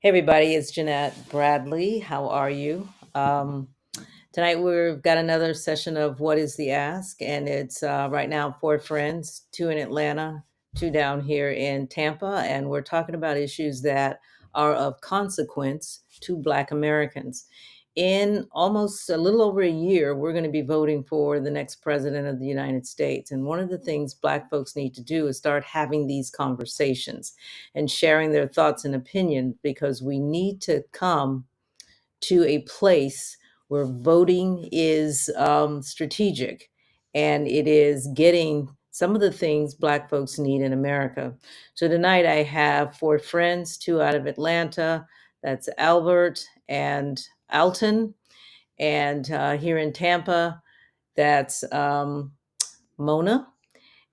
Hey everybody, it's Jeanette Bradley. How are you? Tonight we've got another session of What is the Ask, and it's right now four friends, two in Atlanta, two down here in Tampa, and we're talking about issues that are of consequence to Black Americans. In almost a little over a year, we're going to be voting for the next president of the United States. And one of the things Black folks need to do is start having these conversations and sharing their thoughts and opinions because we need to come to a place where voting is strategic and it is getting some of the things Black folks need in America. So tonight I have four friends, two out of Atlanta. That's Albert and Alton. And here in Tampa, that's Mona.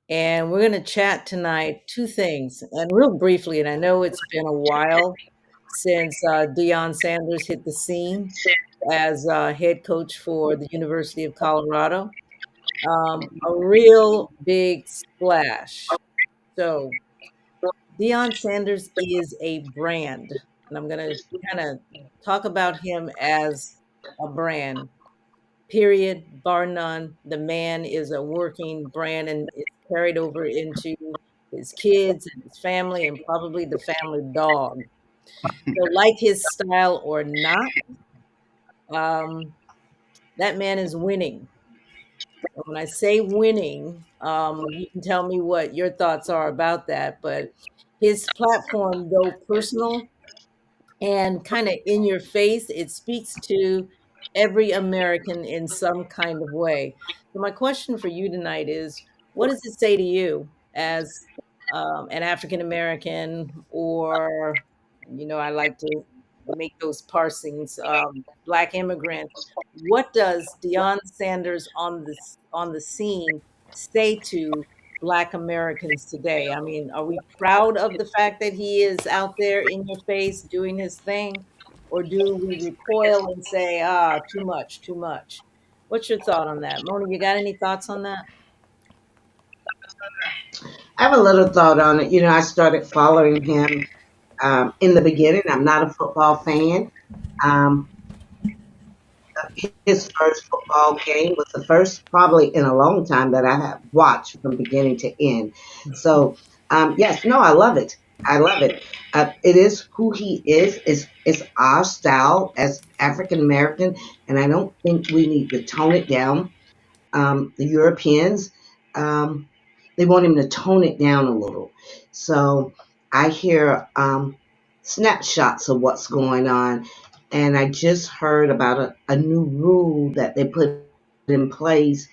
And we're going to chat tonight two things, and real briefly. And I know it's been a while since Deion Sanders hit the scene as head coach for the University of Colorado. A real big splash. So Deion Sanders is a brand, and I'm going to kind of talk about him as a brand. Period, bar none. The man is a working brand, and it's carried over into his kids and his family, and probably the family dog. So, like his style or not, um, that man is winning. And when I say winning, you can tell me what your thoughts are about that. But his platform, though personal and kind of in your face, it speaks to every American in some kind of way. So, my question for you tonight is what does it say to you as an African American, or, I like to make those parsings, Black immigrant? What does Deion Sanders on the scene say to Black Americans today? I mean, are we proud of the fact that he is out there in your face doing his thing? Or do we recoil and say, too much, too much? What's your thought on that? Mona, you got any thoughts on that? I have a little thought on it. I started following him in the beginning. I'm not a football fan. Um, his first football game was the first, probably in a long time, that I have watched from beginning to end. So, yes, no, I love it. I love it. It is who he is. It's our style as African American, and I don't think we need to tone it down. The Europeans, um, they want him to tone it down a little. So I hear snapshots of what's going on. And I just heard about a new rule that they put in place.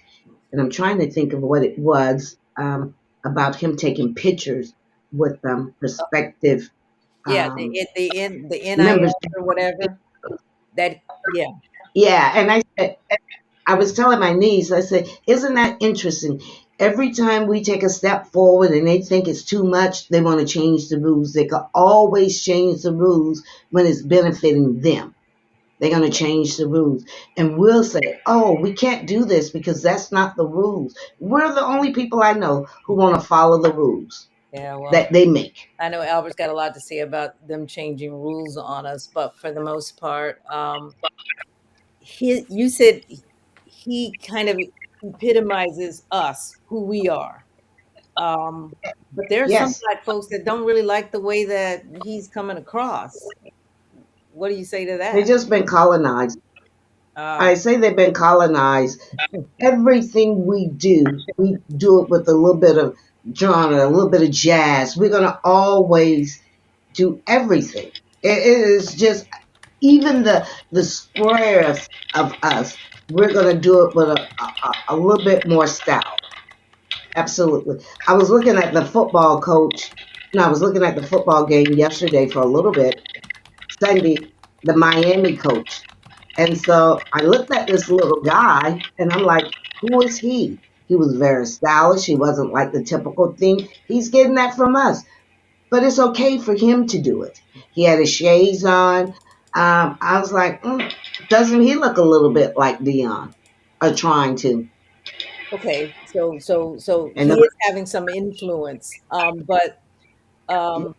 And I'm trying to think of what it was about him taking pictures with prospective Yeah, um, the members. NIL or whatever. That yeah. Yeah. And I was telling my niece, I said, isn't that interesting? Every time we take a step forward and they think it's too much, they want to change the rules. They can always change the rules when it's benefiting them. They're going to change the rules. And we'll say, oh, we can't do this because that's not the rules. We're the only people I know who want to follow the rules Yeah, well, that they make. I know Albert's got a lot to say about them changing rules on us, but for the most part, you said he kind of epitomizes us, who we are. But there are some Yes, Black folks that don't really like the way that he's coming across. What do you say to they've that? just been colonized. Uh, I say they've been colonized. Everything we do it with a little bit of genre, a little bit of jazz. We're gonna always do everything. It is just even the squares of us. We're gonna do it with a little bit more style. Absolutely. I was looking at the football coach. No, I was looking at the football game yesterday for a little bit. Sunday, the Miami coach. And so I looked at this little guy and I'm like, who is he? He was very stylish. He wasn't like the typical thing. He's getting that from us. But it's okay for him to do it. He had his shades on. I was like, doesn't he look a little bit like Dion? Or trying to. okay, so And he is having some influence, but of um,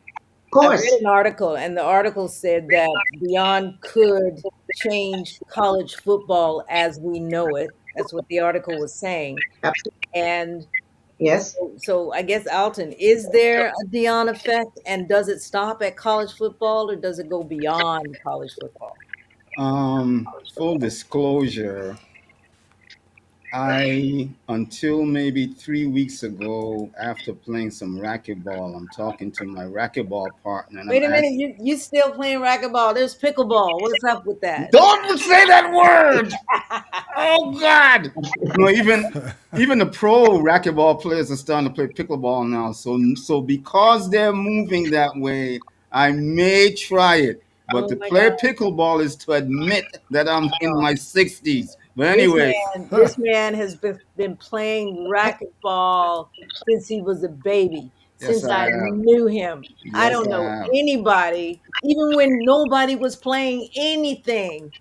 I read course. an article, and the article said that Dion could change college football as we know it. That's what the article was saying. Absolutely. And Yes. so I guess, Alton, is there a Dion effect, and does it stop at college football, or does it go beyond college football? Full disclosure, I, until maybe 3 weeks ago, after playing some racquetball, I'm talking to my racquetball partner and I'm Wait a minute, asking, you still playing racquetball? There's pickleball. What's up with that? don't say that word! Oh God! No, even the pro racquetball players are starting to play pickleball now. So because they're moving that way, I may try it. But Oh to my play God. pickleball is to admit that I'm in my 60s. But This anyway, man, this man has been playing racquetball since he was a baby, yes, since I I have. knew him. I Yes, don't I know have. anybody, even when nobody was playing anything,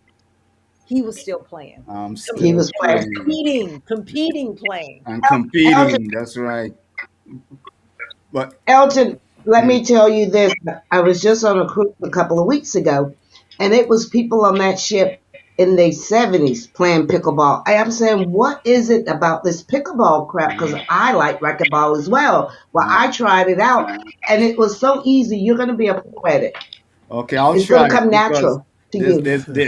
he was still playing. I'm He still was playing. playing Competing, playing. and Elton, competing. That's right. But Elton, let mm, me tell you this. I was just on a cruise a couple of weeks ago, and it was people on that ship in their 70s playing pickleball. I'm saying, what is it about this pickleball crap? Because I like racquetball as well. Well, yeah. I tried it out, and it was so easy. You're going to be a pro at it. Okay, I'll It's going try to it come because natural to you.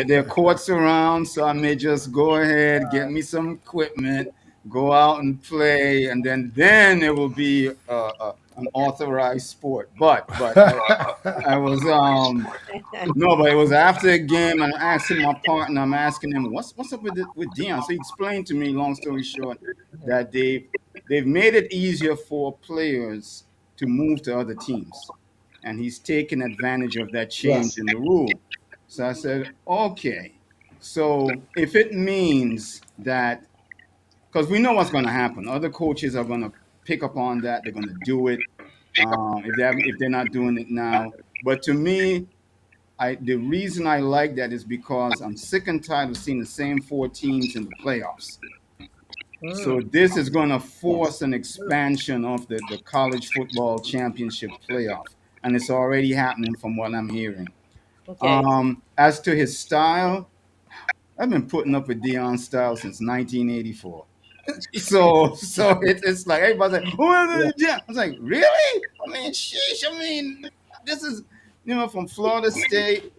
there are courts around, so I may just go ahead, get me some equipment, go out and play, and then it will be an authorized sport. I was no, but it was after a game, and I'm asking my partner, I'm asking him, what's up with Dion? So he explained to me, long story short, that they've made it easier for players to move to other teams, and he's taken advantage of that change Yes. in the rule. So I said, okay, so if it means that, because we know what's going to happen, other coaches are going to pick up on that, they're going to do it if they're not doing it now. But to me, the reason I like that is because I'm sick and tired of seeing the same four teams in the playoffs. So Mm, this is going to Yes. force an expansion of the college football championship playoff, and it's already happening from what I'm hearing. okay. As to his style, I've been putting up with Dion's style since 1984. It's like everybody's like, Yeah. oh, yeah. I was like, really? I mean, sheesh. I mean, this is from Florida State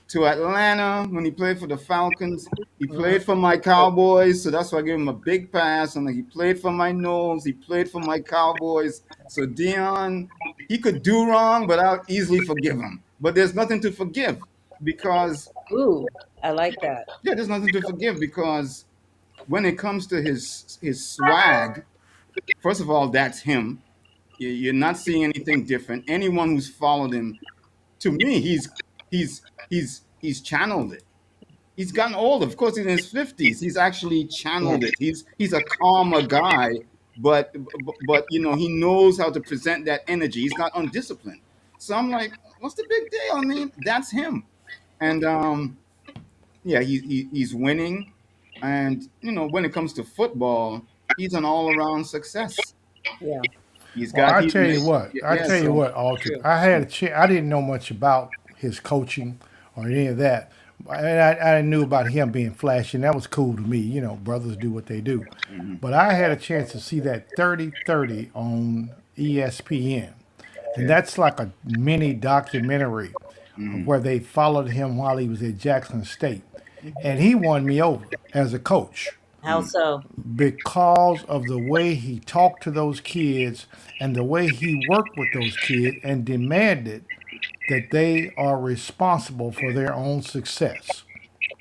to Atlanta when he played for the Falcons. He Mhm. played for my Cowboys, so that's why I give him a big pass. I'm like, he played for my Knowles, he played for my Cowboys. So Dion, he could do wrong, but I'll easily forgive him. But there's nothing to forgive because Ooh, I like that. yeah, there's nothing to forgive because when it comes to his swag, first of all, that's him. You're not seeing anything different. Anyone who's followed him, to me, he's he's channeled it. He's gotten older. Of course, he's in his 50s. He's actually channeled Yes. it. He's a calmer guy, but he knows how to present that energy. He's not undisciplined. So I'm like, what's the big deal? I mean, that's him. And yeah, he's winning. And when it comes to football, he's an all around success. Yeah. He's Well, got I he's tell you made what, I yeah. tell you So what, Alton. True. I had a chance. I didn't know much about his coaching or any of that. I knew about him being flashy, and that was cool to me. You know, brothers do what they do. mhm, But I had a chance to see that 30-30 on ESPN. And okay. that's like a mini documentary of Mhm, where they followed him while he was at Jackson State. And he won me over as a coach How so? because of the way he talked to those kids and the way he worked with those kids and demanded that they are responsible for their own success.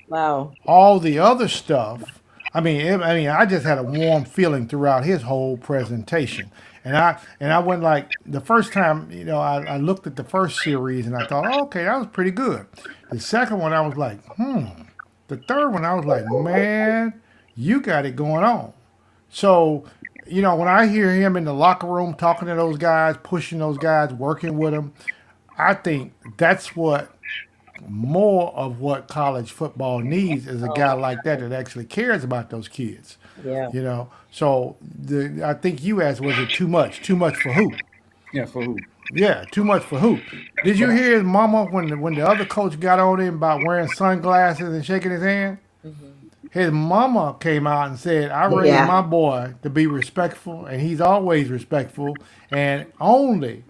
Wow. All the other stuff, I just had a warm feeling throughout his whole presentation. And I went like the first time, I looked at the first series and I thought, oh, okay, that was pretty good. The second one, I was like, hmm. The third one, I was like, man, you got it going on. So, when I hear him in the locker room talking to those guys, pushing those guys, working with them, I think that's what more of what college football needs is a guy Oh, like that that actually cares about those kids. yeah. So I think you asked, was it too much? Too much for who? yeah, for who? Yeah, too much for who? Did you hear his mama when the other coach got on him about wearing sunglasses and shaking his hand? Mhm. His mama came out and said, "I raised Yeah. my boy to be respectful, and he's always respectful, and only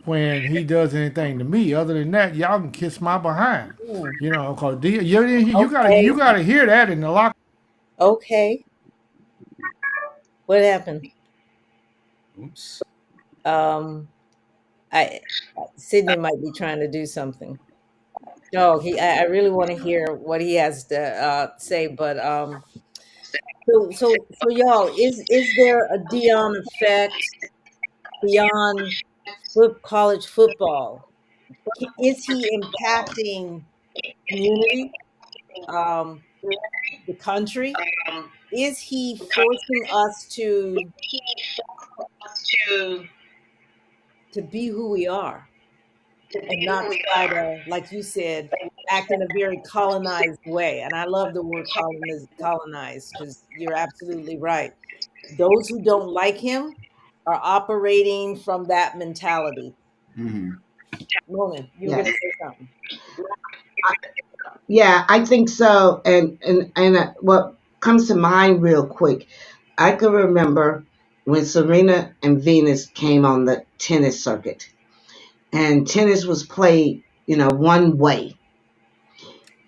when he does anything to me. Other than that, y'all can kiss my behind." Hmm. You know, cause you Okay. gotta hear that in the locker. Okay. What happened? Oops. Um, I Sydney might be trying to do something. No, I really want to hear what he has to say, but so y'all, is there a Dion effect beyond college football? Is he impacting community, um, the country? Is he forcing us to be who we are and not try to, like you said, act in a very colonized way? And I love the word colonized because you're absolutely right. Those who don't like him are operating from that mentality. Hmm. Ronan, you were going to Yes. say something. Yeah, I think so. And what comes to mind real quick, I can remember when Serena and Venus came on the tennis circuit, and tennis was played, one way,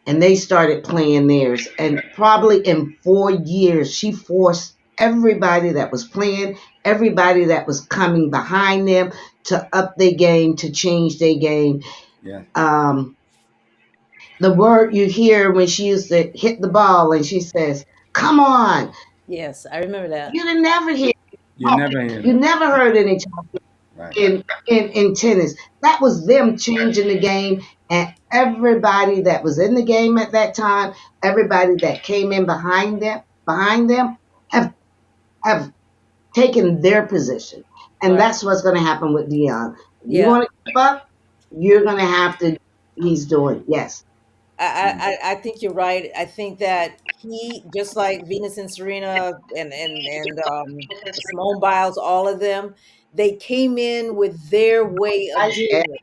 and they started playing theirs. And probably in 4 years, she forced everybody that was playing, everybody that was coming behind them to up their game, to change their game. Yeah. Um, the word you hear when she used to hit the ball and she says, "Come on." Yes, I remember that. You didn't never hear You never hear you that. never heard any time Right. in tennis. That was them changing the game, and everybody that was in the game at that time, everybody that came in behind them have taken their position. And Right. that's what's gonna happen with Dion. You Yeah. wanna keep up, you're gonna have to he's doing. Yes. Mm. I think you're right. I think that he, just like Venus and Serena and Simone Biles, all of them, they came in with their way of doing it.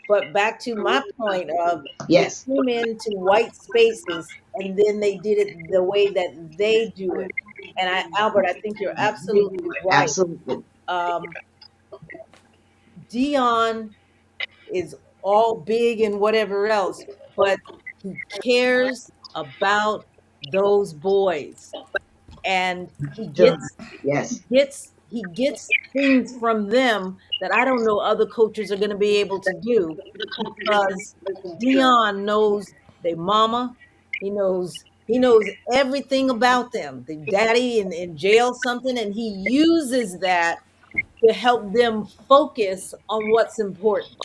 But back to my point of they Yes. came into white spaces and then they did it the way that they do it. And Albert, I think you're absolutely right. Absolutely. Um, Dion is all big and whatever else, but he cares about those boys, and Sure. Yes. he gets things from them that I don't know other coaches are going to be able to do, because Dion knows their mama, he knows everything about them, the daddy in jail something, and he uses that to help them focus on what's important,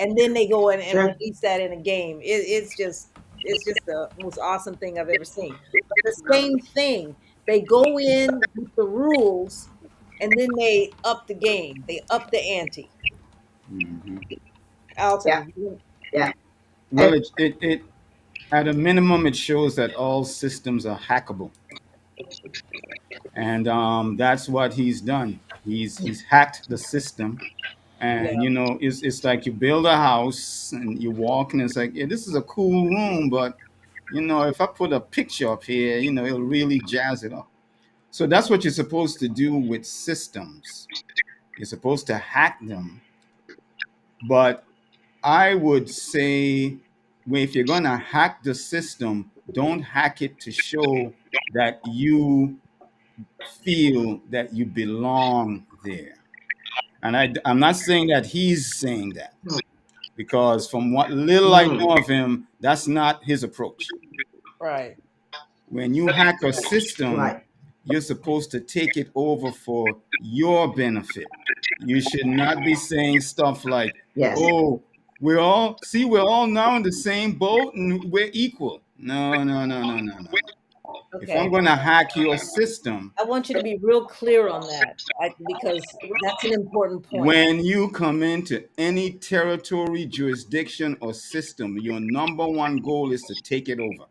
and then they go in and Sure. release that in a game. It's just the most awesome thing I've ever seen. But the same thing, they go in with the rules, and then they up the game. They up the ante. Hmm. Yeah. Alton, Yeah. Well, And it at a minimum it shows that all systems are hackable, and that's what he's done. He's hacked the system, yeah, and it's like you build a house and you walk and it's like, yeah, this is a cool room, but if I put a picture up here, it'll really jazz it up. So that's what you're supposed to do with systems. You're supposed to hack them, but I would say, well, if you're gonna hack the system, don't hack it to show that you feel that you belong there. And I'm not saying that he's saying that, because from what little I mm, know of him, that's not his approach. right. When you hack a system, right. you're supposed to take it over for your benefit. You should not be saying stuff like, Yes. "Oh, we're all now in the same boat and we're equal." No, no, no, no, no, no, no. If I'm Okay. going to hack your system, I want you to be real clear on that, because that's an important point. when you come into any territory, jurisdiction, or system, your number one goal is to take it over,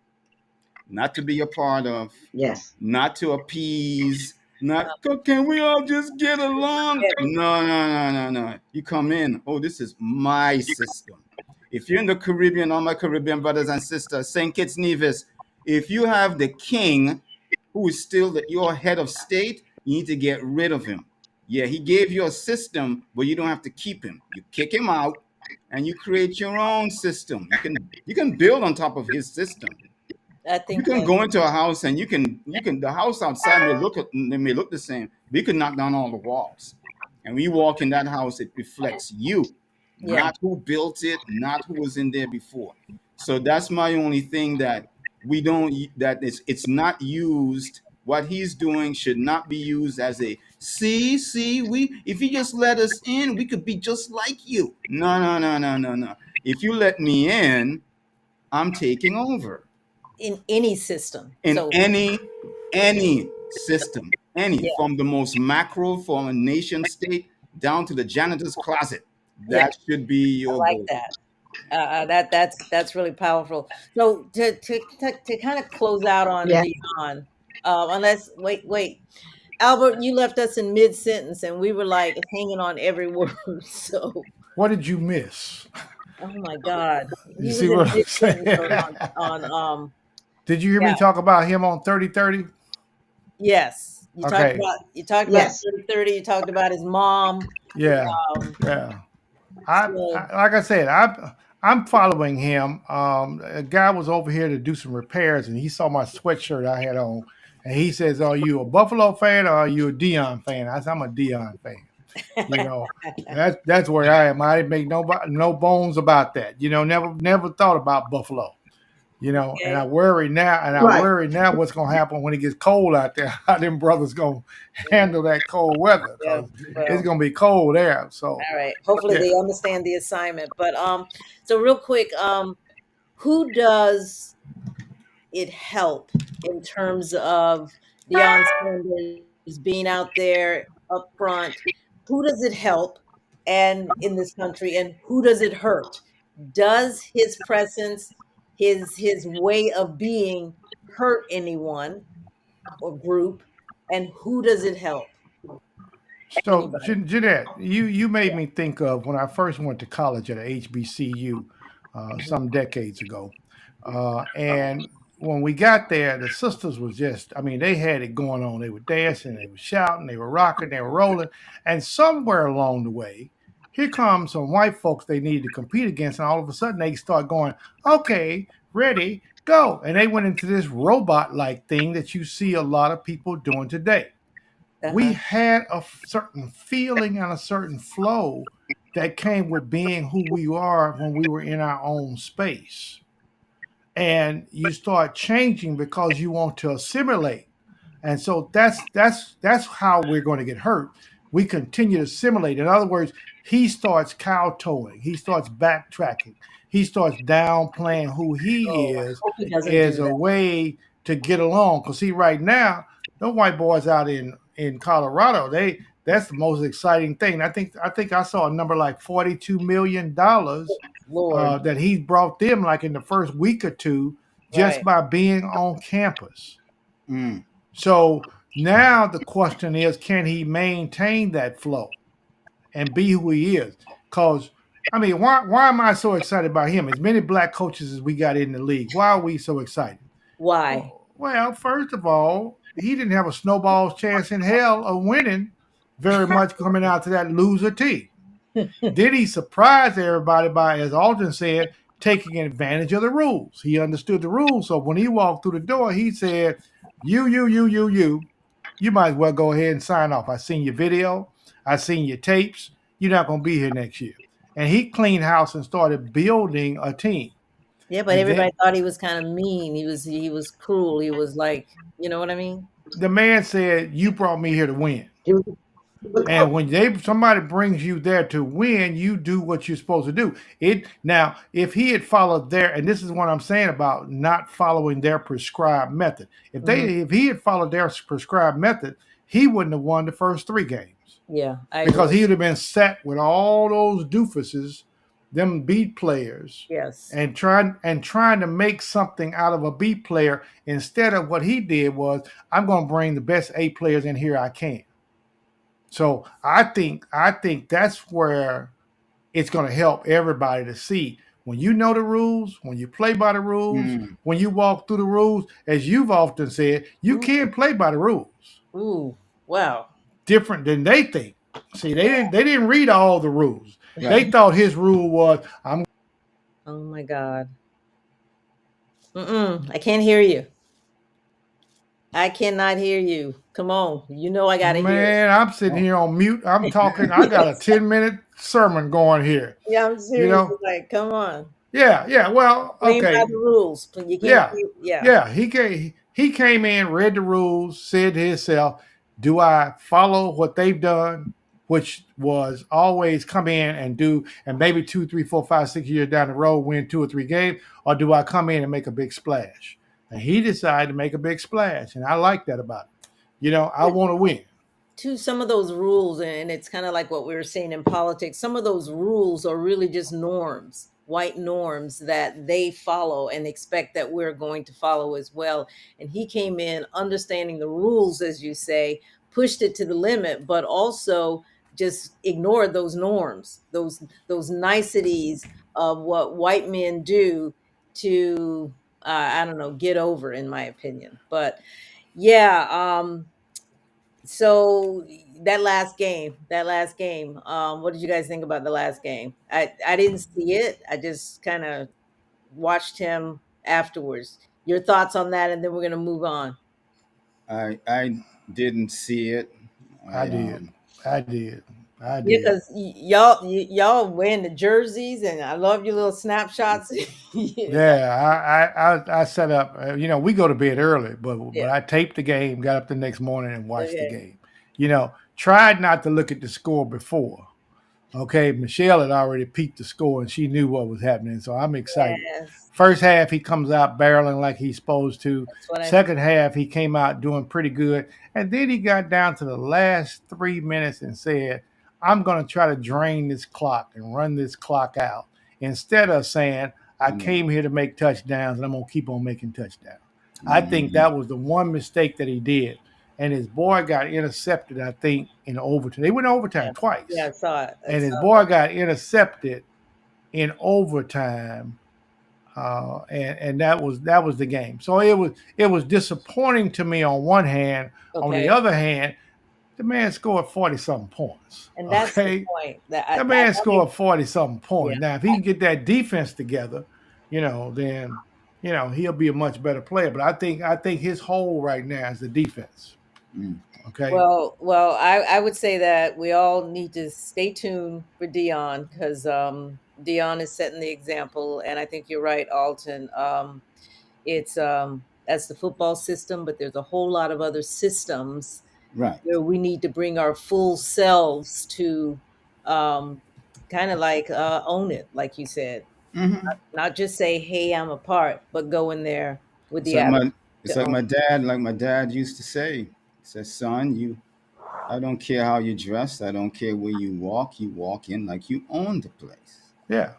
not to be a part of, Yes. not to appease, Not, can we all just get along? No. You come in, oh, this is my system. If you're in the Caribbean, all my Caribbean brothers and sisters, St. Kitts Nevis, if you have the king who is still your head of state, you need to get rid of him. Yeah, he gave you a system, but you don't have to keep him. You kick him out and you create your own system. You can build on top of his system. I You think can go into a house and you can the house outside may look the same, but you can knock down all the walls. And when you walk in that house, it reflects you, yeah. not who built it, not who was in there before. So that's my only thing, that we don't that it's not used. What he's doing should not be used as a we if you just let us in, we could be just like you. No. If you let me in, I'm taking over In any system. in So any system, yeah, from the most macro, from a nation state down to the janitor's closet. yeah, That should be I your like goal. that. That's really powerful. So to kind of close out on Yeah. Beyond, unless wait, Albert, you left us in mid sentence and we were like hanging on every word. So What did you miss? oh my God, You he see was in what I'm mid saying? sentence on Did you hear yeah, me talk about him on 30/30? yes. Okay. You talked about Yes. 30/30. You talked about his mom. Yeah. Um, Yeah. so Like I said, I'm following him. A guy was over here to do some repairs, and he saw my sweatshirt I had on, and he says, "Are you a Buffalo fan or are you a Dion fan?" I said, "I'm a Dion fan." You know, that's where I am. I didn't make no bones about that. You know, never thought about Buffalo. You know, and I okay, worry now, Right. what's gonna happen when it gets cold out there. How them brothers gonna handle that cold weather? yeah, Because it's well. gonna be cold there. So All right. Hopefully yeah. they understand the assignment. But so real quick, who does it help in terms of Deion Sanders being out there up front? Who does it help and in this country, and who does it hurt? Does his presence, his way of being hurt anyone or group? And who does it help? So, Anybody. Jeanette, you made me think of when I first went to college at HBCU some decades ago, and when we got there, the sisters was just—I mean, they had it going on. They were dancing, they were shouting, they were rocking, they were rolling, and somewhere along the way, here comes some white folks they needed to compete against, and all of a sudden they start going, "Okay, ready, go," and they went into this robot-like thing that you see a lot of people doing today. We Uh-huh. had a certain feeling and a certain flow that came with being who we are when we were in our own space. And you start changing because you want to assimilate. And so that's how we're going to get hurt. We continue to assimilate. In other words, he starts kowtowing, he starts backtracking, he starts downplaying who he Oh, I is hope he doesn't do as a that. way to get along. Because see, right now, the white boys out in Colorado, that's the most exciting thing. I think I saw a number like $42 million Lord. that he brought them like in the first week or two just Right. by being on campus. Mm. So now the question is, can he maintain that flow and be who he is? Because I mean, why am I so excited about him? As many black coaches as we got in the league, why are we so excited? Why? Well, first of all, he didn't have a snowball's chance in hell of winning very much coming out to that loser team. Did he surprise everybody by, as Alden said, taking advantage of the rules? He understood the rules. So when he walked through the door, he said, you might as well go ahead and sign off. I seen your video. I seen your tapes. You're not going to be here next year. And he cleaned house and started building a team. Yeah, but And then everybody thought he was kind of mean. He was cruel. He was like, you know what I mean? the man said, you brought me here to win. He was a And coach. when somebody brings you there to win, you do what you're supposed to do. It now, if he had followed and this is what I'm saying about not following their prescribed method. Hmm. If he had followed their prescribed method, he wouldn't have won the first 3 games Yeah, I because agree. he would have been set with all those doofuses them B players Yes. and trying to make something out of a B player instead of what he did was I'm going to bring the best A players in here I can. So I think that's where it's going to help everybody to see when you know the rules, when you play by the rules, Mm. when you walk through the rules, as you've often said, you Ooh, can play by the rules ooh, wow. different than they think. See, they didn't read all the rules. They Right. thought his rule was I'm Oh my God. I can't hear you. I cannot hear you. Come on. You know I gotta hear it. man, I'm sitting Oh. here on mute. I'm talking, I got a 10-minute sermon going here. Yeah, I'm You serious. know? Like, come on. Yeah, yeah. Well, Playing by okay. the rules. You can't Yeah, yeah. yeah. He came in, read the rules, said to himself, "Do I follow what they've done, which was always come in and do, and maybe 2, 3, 4, 5, 6 years down the road win 2 or 3 games, or do I come in and make a big splash?" And he decided to make a big splash, and I like that about it. I want to win. To some of those rules, and it's kind of like what we were saying in politics, some of those rules are really just norms, white norms that they follow and expect that we're going to follow as well. And he came in understanding the rules, as you say, pushed it to the limit, but also just ignored those norms, those niceties of what white men do to I don't know, get over, in my opinion. But yeah, so that last game, what did you guys think about the last game? I didn't see it. I just kind of watched him afterwards. Your thoughts on that, and then we're gonna move on. I didn't see it. I I did. I did. I Yeah, did. because y'all wearing the jerseys, and I love your little snapshots. Yeah, Yeah, I set up. We go to bed early, but yeah, I taped the game, got up the next morning and watched the okay. game. Tried not to look at the score before. Okay, Michelle had already peeked the score and she knew what was happening, so I'm excited. Yes, First half, he comes out barreling like he's supposed to. that's what I. Second half, he came out doing pretty good, and then he got down to the last 3 minutes and said, "I'm going to try to drain this clock and run this clock out," instead of saying, "I yeah. came here to make touchdowns and I'm going to keep on making touchdowns." I think Mhm. that was the one mistake that he did. And his boy got intercepted, I think, in overtime. They went Yeah, overtime yeah, I twice. saw it. I And his saw boy got intercepted in overtime. And that was the game. So it was disappointing to me on one hand. that. On the Okay, other hand, the man scored 40 something points. and that's the Okay. point that The I man love you. scored 40 something Yeah. points. Now, if he can get that defense together, then he'll be a much better player. But I think his hole right now is the defense. Mm. Okay. Well, I would say that we all need to stay tuned for Dion because Dion is setting the example, and I think you're right, Alton. It's that's the football system, but there's a whole lot of other systems Right. where we need to bring our full selves to um, kind of like own it, like you said, Hmm. not just say, "Hey, I'm a part," but go in there with It's the like attitude my it's to like own. my dad used to say. He says, "Son, I don't care how you dress. I don't care where you walk. You walk in like you own the place. Yeah.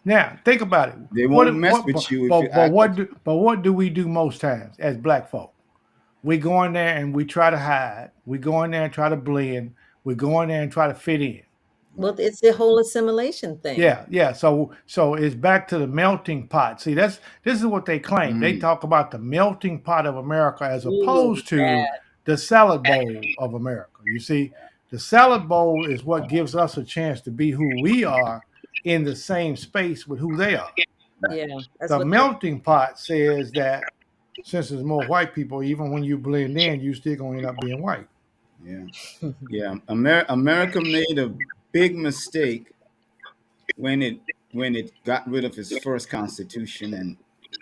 Now think about it. They won't What mess what with you if you but act like what do we do most times as black folk? We go in there and we try to hide. We go in there and try to blend. We go in there and try to fit in. Well, it's the whole assimilation thing. Yeah, yeah. So it's back to the melting pot. See, this is what they claim. They mm, talk about the melting pot of America as Ooh, opposed to bad. the salad bowl of America. You see, the salad bowl is what gives us a chance to be who we are in the same space with who they are. right. Yeah, that's The what melting pot says that since there's more white people, even when you blend in, you still gonna end up being white. Yeah, they. yeah. America made a big mistake when it got rid of its first constitution and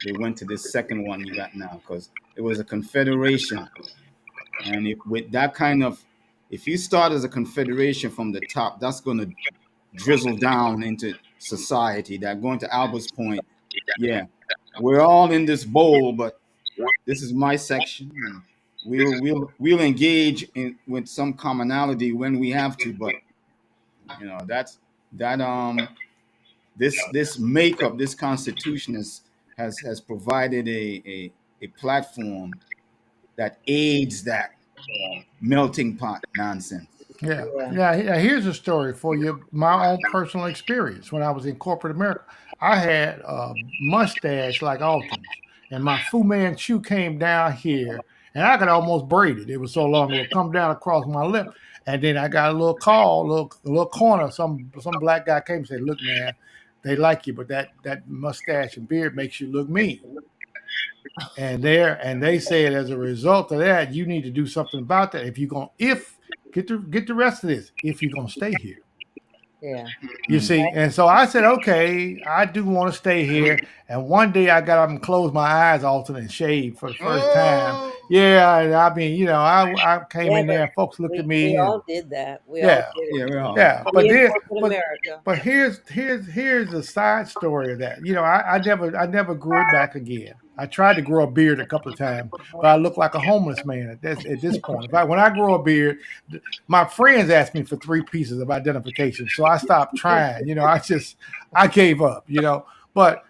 they went to this second one you got now because it was a confederation. And with that kind of, if you start as a confederation from the top, that's going to drizzle down into society. That going to Albert's point, yeah, we're all in this bowl, but this is my section, and we'll engage in with some commonality when we have to. But that's that this makeup, this constitution has provided a platform that aids that melting pot nonsense. Yeah, Yeah. yeah. Here's a story for you. My own personal experience when I was in corporate America. I had a mustache like Alton's, and my Fu Manchu came down here, and I could almost braid it. It was so long it would come down across my lip. And then I got a little call, a little corner. Some black guy came and said, "Look, man, they like you, but that mustache and beard makes you look mean." And they said as a result of that, you need to do something about that. If get the rest of this, if you're gonna stay here. Yeah. You see, and so I said, okay, I do want to stay here. And one day I got up and closed my eyes, Alton, and shaved for the first time. Oh, Yeah, and I mean, I came Yeah, in but there, and folks looked at we me, and all did that. We all yeah, did yeah, it. we are. yeah. We in corporate But America. but here's the side story of that. I never grew it back again. I tried to grow a beard a couple of times, but I look like a homeless man at this point. When I grow a beard, my friends asked me for 3 pieces of identification, so I stopped trying. I gave up. But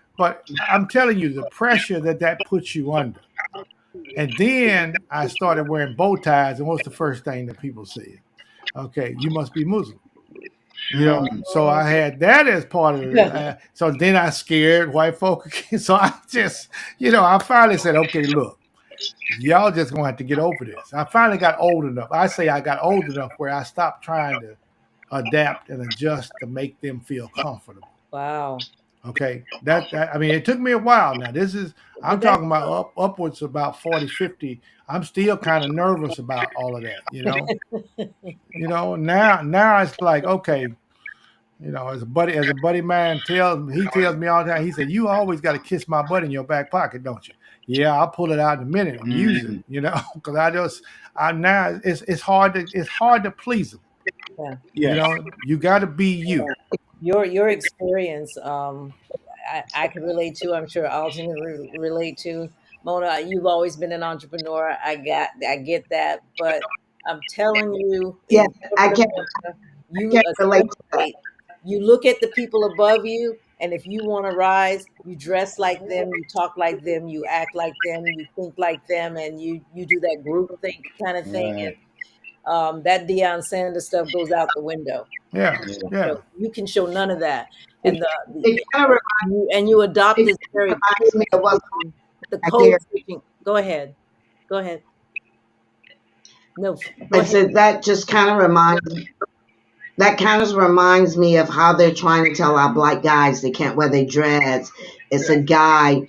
I'm telling you, the pressure that puts you under. And then I started wearing bow ties, and what's the first thing that people said? Okay, you must be Muslim. So I had that as part of it. So then I scared white folk again. So I just, I finally said, okay, look, y'all just gonna have to get over this. I finally got old enough. I say I got old enough where I stopped trying to adapt and adjust to make them feel comfortable. Wow. Okay, I mean, it took me a while. Now I'm But that, talking about upwards about 40, 50. I'm still kind of nervous about all of that. Now it's like, okay, as a buddy man tells me all the time. He said, "You always got to kiss my butt in your back pocket, don't you?" Yeah, I'll pull it out in a minute and use it. Because I now it's hard to please them. yeah. Yes. You got to be you. Your experience, I can relate to. I'm sure Alton can relate to. Mona, you've always been an entrepreneur. I get that, but I'm telling you, Yeah, in I corporate can America, I you can relate to that. associate. You look at the people above you, and if you want to rise, you dress like them, you talk like them, you act like them, you think like them, and you do that group think kind of thing. Right. That Deion Sanders stuff goes out the window. Yeah, Yeah. yeah. You can show none of that, It, and it kind of you adopt it this very reminds me of what the I code hear. switching. Go ahead, go ahead. No, go I ahead. said that kind of reminds me of how they're trying to tell our black guys they can't wear their dreads. It's a guy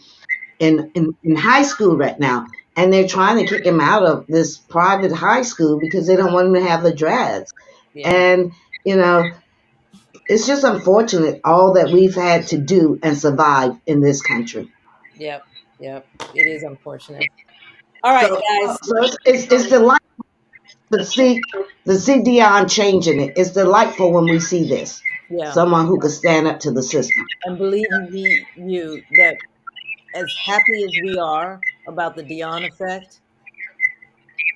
in high school right now, and they're trying to kick him out of this private high school because they don't want him to have the dreads. Yeah, And you know, it's just unfortunate all that we've had to do and survive in this country. yep, yep. It is unfortunate. All right, So, guys. so it's delightful to see Dion changing it. It's delightful when we see this. Yeah, Someone who could stand up to the system. and believe you that as happy as we are about the Dion effect,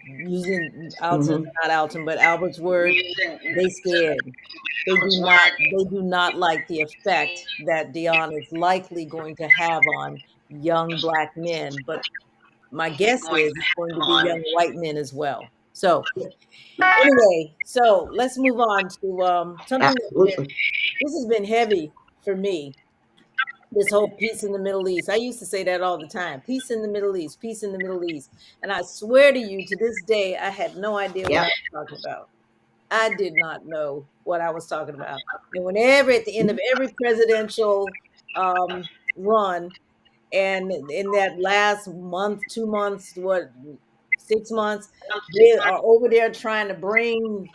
using Alton, Hmm. not Alton, but Albert's word, they scared. They do not like the effect that Dion is likely going to have on young black men. But my guess is it's going to be young white men as well. So anyway, so let's move on to something Absolutely. this has been heavy for me. This whole peace in the Middle East. I used to say that all the time. Peace in the Middle East, peace in the Middle East. And I swear to you, to this day, I had no idea what I Yep. was talking about. I did not know what I was talking about. And whenever at the end of every presidential run, and in that last month, 2 months, 6 months, they are over there trying to bring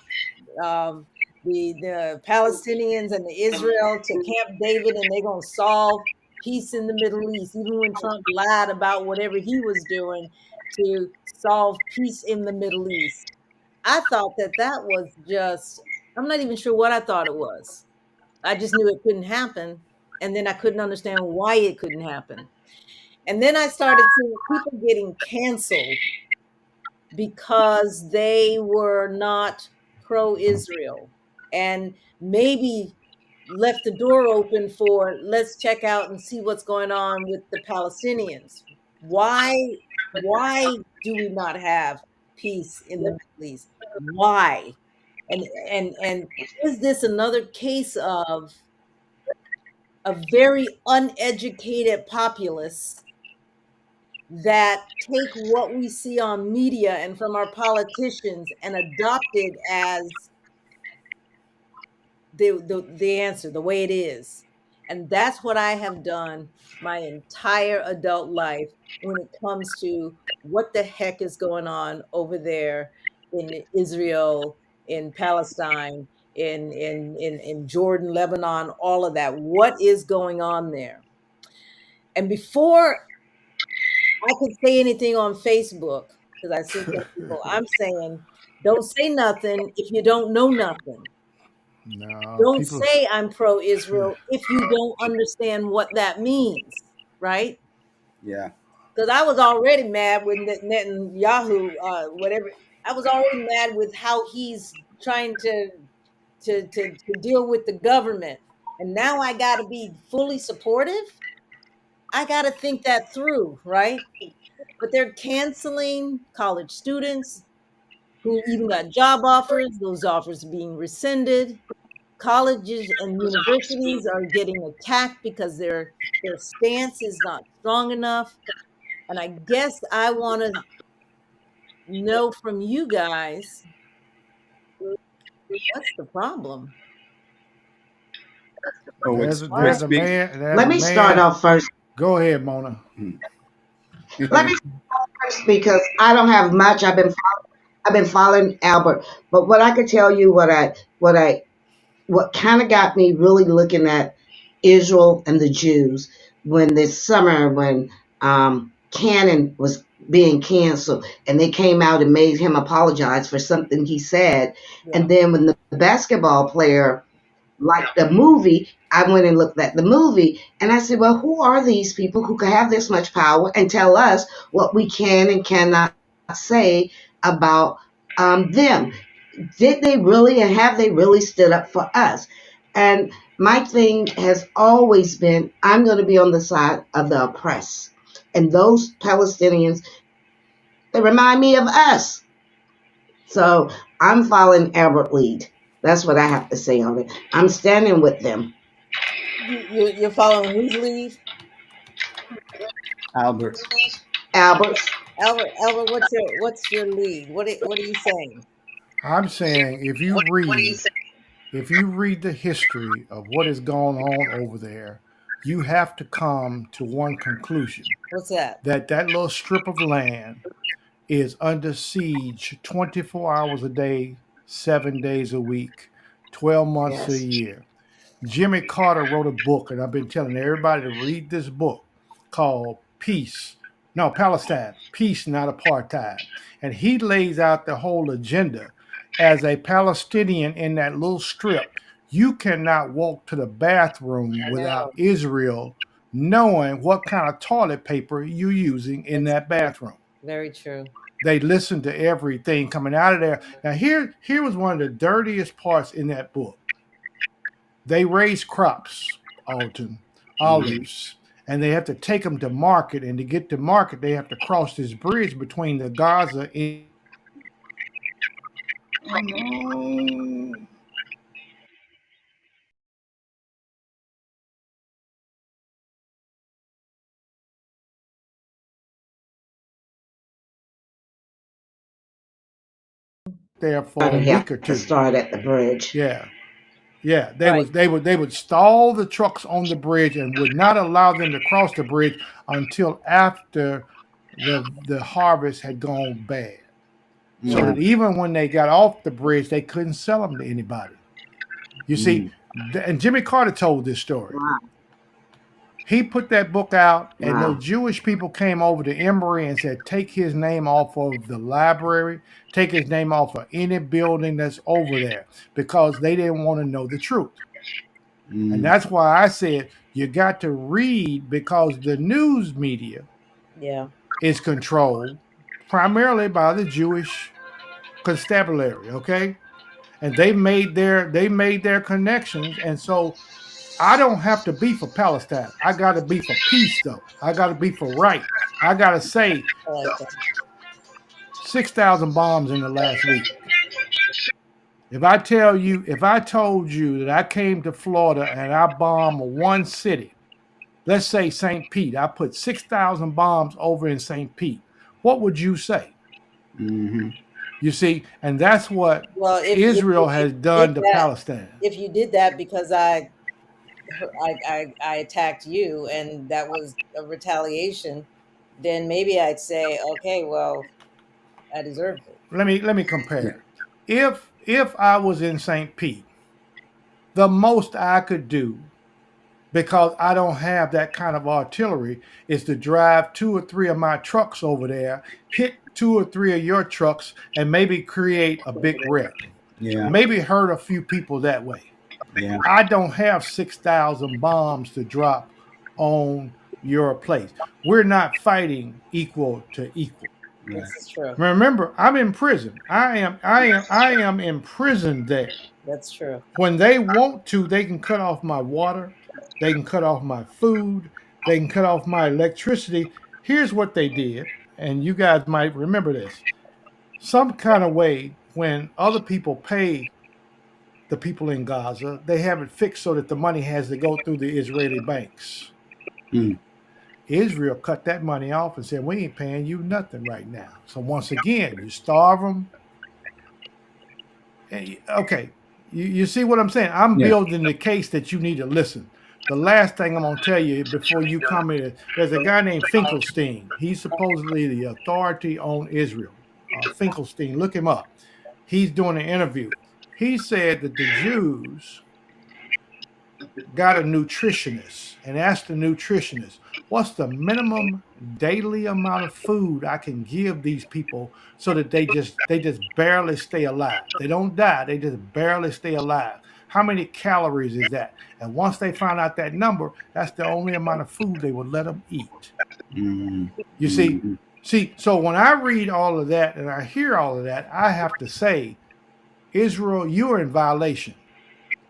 um, the Palestinians and the Israel to Camp David, and they're gonna solve peace in the Middle East. Even when Trump lied about whatever he was doing to solve peace in the Middle East, I thought that was just. I'm not even sure what I thought it was. I just knew it couldn't happen, and then I couldn't understand why it couldn't happen. And then I started seeing people getting canceled because they were not pro Israel. And maybe left the door open for let's check out and see what's going on with the Palestinians. Why do we not have peace in the Middle East? Why? And is this another case of a very uneducated populace that take what we see on media and from our politicians and adopt it as the answer, the way it is? And that's what I have done my entire adult life when it comes to what the heck is going on over there in Israel, in Palestine, in Jordan, Lebanon, all of that. What is going on there? And before I could say anything on Facebook, because I see some people, I'm saying, don't say nothing if you don't know nothing. No, Don't people. say I'm pro Israel if you don't understand what that means, right? Yeah. Because I was already mad with Netanyahu, whatever. I was already mad with how he's trying to deal with the government. And now I got to be fully supportive. I got to think that through, right? But they're canceling college students who even got job offers, those offers being rescinded. Colleges and universities are getting attacked because their stance is not strong enough. And I guess I want to know from you guys, what's the problem? Oh, There's a, we're there's a speak. man. There's Let a me start man. off first. Go ahead, Mona. Let me start first because I don't have much. I've been following Albert, but what I could tell you, what kind of got me really looking at Israel and the Jews when this summer when Cannon was being canceled and they came out and made him apologize for something he said, Yeah. and then when the basketball player liked the movie, I went and looked at the movie and I said, well, who are these people who can have this much power and tell us what we can and cannot say about them? Did they really and have they really stood up for us? And my thing has always been I'm going to be on the side of the oppressed. And those Palestinians, they remind me of us. So I'm following Albert lead. That's what I have to say on it. I'm standing with them. You're following whose lead? Albert. Albert's. Albert, what's your lead? What are you saying? I'm saying if you read the history of what has gone on over there, you have to come to one conclusion What's that? that little strip of land is under siege 24 hours a day, 7 days a week, 12 months a Yes. year. Jimmy Carter wrote a book, and I've been telling everybody to read this book called Peace. No, Palestine, Peace, Not Apartheid. And he lays out the whole agenda. As a Palestinian in that little strip, you cannot walk to the bathroom I without know. Israel knowing what kind of toilet paper you're using in That's that true. bathroom. Very true. They listen to everything coming out of there. Now, here was one of the dirtiest parts in that book. They raise crops, Alton, olives, and they have to take them to market. And to get to market, they have to cross this bridge between the Gaza and Oh no. there for a Yeah, week or to two. start at the bridge. Yeah, yeah. Right. They would stall the trucks on the bridge and would not allow them to cross the bridge until after the harvest had gone bad. So Yeah. that even when they got off the bridge, they couldn't sell them to anybody. You see, and Jimmy Carter told this story. Wow. He put that book out, and Wow. those Jewish people came over to Emory and said, take his name off of the library, take his name off of any building that's over there, because they didn't want to know the truth. And that's why I said you got to read, because the news media Yeah. is controlled primarily by the Jewish constabulary, okay? and they made their connections, and so I don't have to be for Palestine. I got to be for peace, though. I got to be for right. I got to say I like that. 6,000 bombs in the last week. If I told you that I came to Florida and I bombed one city, let's say St. Pete, I put 6,000 bombs over in St. Pete, what would you say? Mm-hmm. You see, and that's what Well, Israel has done did to that, Palestine. if you did that because I attacked you and that was a retaliation, then maybe I'd say, okay, well, I deserved it. Let me compare. If I was in St. Pete, the most I could do, because I don't have that kind of artillery, is to drive 2 or 3 of my trucks over there, hit 2 or 3 of your trucks, and maybe create a big wreck. Yeah. Maybe hurt a few people that way. Yeah. I don't have 6,000 bombs to drop on your place. We're not fighting equal to equal. Right. This is true. Remember, I'm in prison. I am imprisoned there. That's true. When they want to, they can cut off my water, they can cut off my food, they can cut off my electricity. Here's what they did, and you guys might remember this. Some kind of way, when other people pay the people in Gaza, they have it fixed so that the money has to go through the Israeli banks. Mm. Israel cut that money off and said, we ain't paying you nothing right now. So once again, you starve them. Okay, you see what I'm saying? I'm Yeah. building the case that you need to listen. The last thing I'm going to tell you before you comment is there's a guy named Finkelstein. He's supposedly the authority on Israel. Finkelstein, look him up. He's doing an interview. He said that the Jews got a nutritionist and asked the nutritionist, what's the minimum daily amount of food I can give these people so that they just barely stay alive? They don't die, they just barely stay alive. How many calories is that? And once they find out that number, that's the only amount of food they would let them eat. Mm-hmm. You see, so when I read all of that and I hear all of that, I have to say, Israel, you're in violation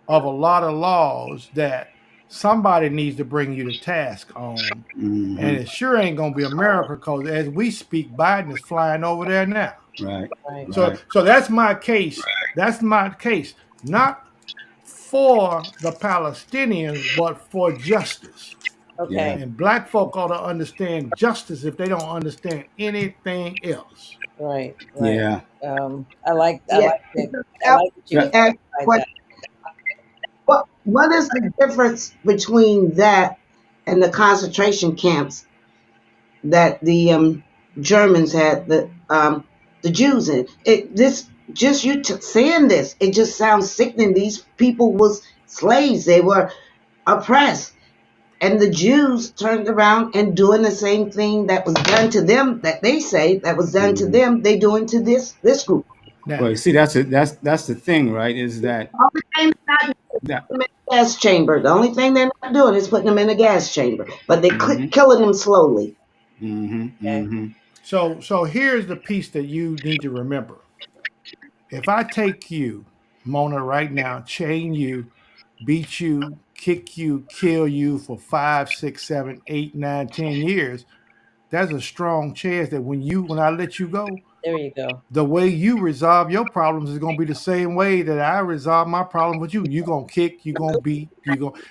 of a lot of laws that somebody needs to bring you to task on. Mm-hmm. And it sure ain't going to be America, because as we speak, Biden is flying over there now. Right. Right. So that's my case. That's my case. Not for the Palestinians, but for justice. Okay. Yeah. And black folk ought to understand justice if they don't understand anything else. Right. Right. Yeah. I like Yeah. that. I like that you Yeah. And like what, that. what is the difference between that and the concentration camps that the Germans had the Jews in? Saying this, it just sounds sickening. These people was slaves; they were oppressed, and the Jews turned around and doing the same thing that was done to them. That they say that was done to them, they doing to this group. Now, Well, you see, that's the thing, right? Is that All the thing they're not that putting them in a gas chamber. The only thing they're not doing is putting them in a gas chamber, but they Mhm. killing them slowly. Mm-hmm. Okay. Mm-hmm. so here's the piece that you need to remember. If I take you, Mona, right now, chain you, beat you, kick you, kill you for 5, 6, 7, 8, 9, 10 years, there's a strong chance that when I let you go, There you go. the way you resolve your problems is going to be the same way that I resolve my problem with you. You're going to kick, you're going to beat,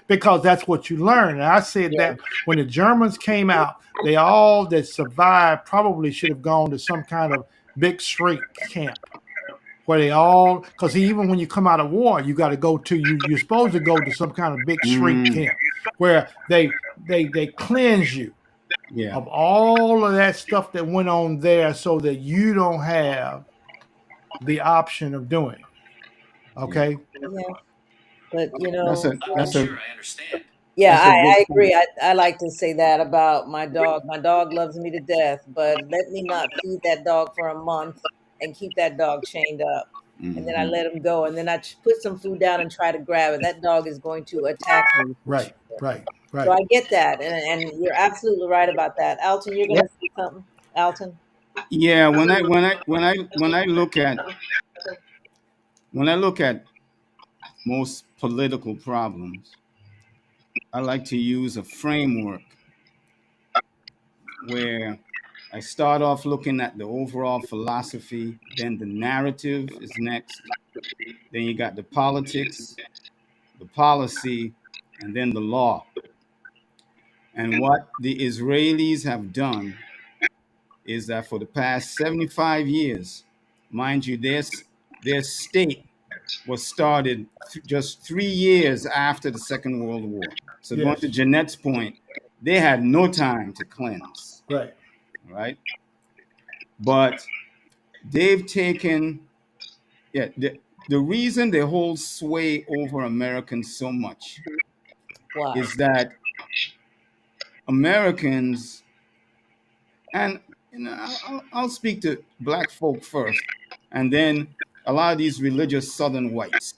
because that's what you learn. And I said Yeah. that when the Germans came out, they all that survived probably should have gone to some kind of big shrink camp where they all, because even when you come out of war, you got to go to, you're supposed to go to some kind of big shrink Mm. camp where they cleanse you Yeah. of all of that stuff that went on there so that you don't have the option of doing it. Okay? Yeah. But That's a that's a yeah, that's a I good agree. I like to say that about my dog. My dog loves me to death, but let me not feed that dog for a month and keep that dog chained up. And then I Mhm. let him go, and then I put some food down and try to grab it. That dog is going to attack me. For Right, sure. right, So right. I get that, and you're absolutely right about that. Alton, you're going to say something? Alton? Yeah. When I look at when I look at most political problems, I like to use a framework where I start off looking at the overall philosophy, then the narrative is next, then you got the politics, the policy, and then the law. And what the Israelis have done is that for the past 75 years, mind you, their state was started just 3 years after the Second World War. So going to Yes. Jeanette's point, they had no time to cleanse, Right. right? But they've taken, yeah, the reason they hold sway over Americans so much Why? is that Americans, and I'll speak to black folk first, and then a lot of these religious Southern whites.